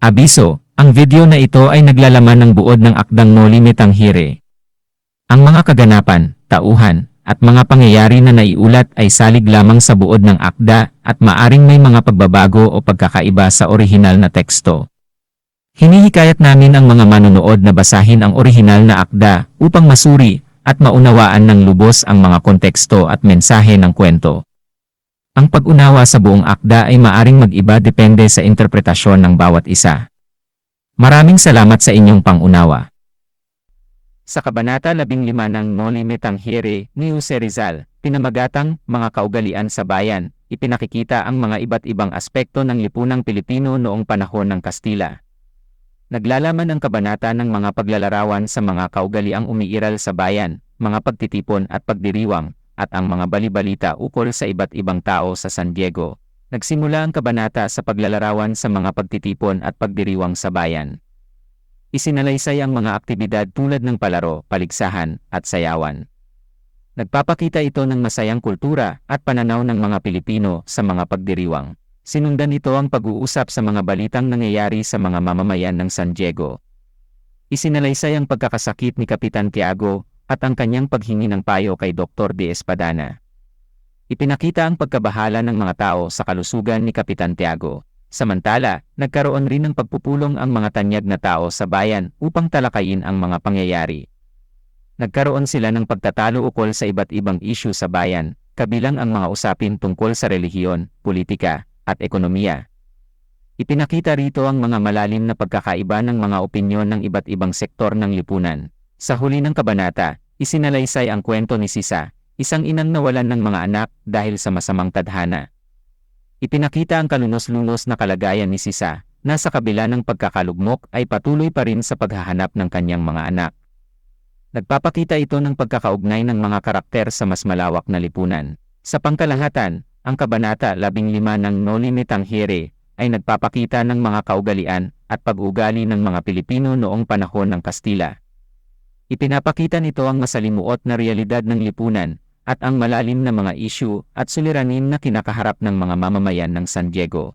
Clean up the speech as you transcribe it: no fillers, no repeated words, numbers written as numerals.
Abiso, ang video na ito ay naglalaman ng buod ng akdang Noli Me Tangere. Ang mga kaganapan, tauhan, at mga pangyayari na naiulat ay salig lamang sa buod ng akda at maaring may mga pagbabago o pagkakaiba sa orihinal na teksto. Hinihikayat namin ang mga manonood na basahin ang orihinal na akda upang masuri at maunawaan ng lubos ang mga konteksto at mensahe ng kwento. Ang pag-unawa sa buong akda ay maaring mag-iba depende sa interpretasyon ng bawat isa. Maraming salamat sa inyong pangunawa. Sa Kabanata 15 ng Noli Me Tangere ni Jose Rizal, pinamagatang Mga Kaugalian sa Bayan, ipinakikita ang mga iba't ibang aspekto ng lipunang Pilipino noong panahon ng Kastila. Naglalaman ang kabanata ng mga paglalarawan sa mga kaugaliang umiiral sa bayan, mga pagtitipon at pagdiriwang, at ang mga balibalita ukol sa iba't ibang tao sa San Diego. Nagsimula ang kabanata sa paglalarawan sa mga pagtitipon at pagdiriwang sa bayan. Isinalaysay ang mga aktibidad tulad ng palaro, paligsahan, at sayawan. Nagpapakita ito ng masayang kultura at pananaw ng mga Pilipino sa mga pagdiriwang. Sinundan ito ang pag-uusap sa mga balitang nangyayari sa mga mamamayan ng San Diego. Isinalaysay ang pagkakasakit ni Kapitan Tiago at ang kanyang paghingi ng payo kay Dr. De Espadana. Ipinakita ang pagkabahala ng mga tao sa kalusugan ni Kapitan Tiago. Samantala, nagkaroon rin ng pagpupulong ang mga tanyag na tao sa bayan upang talakayin ang mga pangyayari. Nagkaroon sila ng pagtatalo ukol sa iba't ibang isyu sa bayan, kabilang ang mga usapin tungkol sa relihiyon, politika, at ekonomiya. Ipinakita rito ang mga malalim na pagkakaiba ng mga opinyon ng iba't ibang sektor ng lipunan. Sa huli ng kabanata, isinalaysay ang kwento ni Sisa, isang inang nawalan ng mga anak dahil sa masamang tadhana. Ipinakita ang kalunos-lunos na kalagayan ni Sisa, na sa kabila ng pagkakalugmok ay patuloy pa rin sa paghahanap ng kanyang mga anak. Nagpapakita ito ng pagkakaugnay ng mga karakter sa mas malawak na lipunan. Sa pangkalahatan, ang Kabanata 15 ng Noli Me Tangere ay nagpapakita ng mga kaugalian at pag-ugali ng mga Pilipino noong panahon ng Kastila. Ipinapakita nito ang masalimuot na realidad ng lipunan at ang malalim na mga isyu at suliranin na kinakaharap ng mga mamamayan ng San Diego.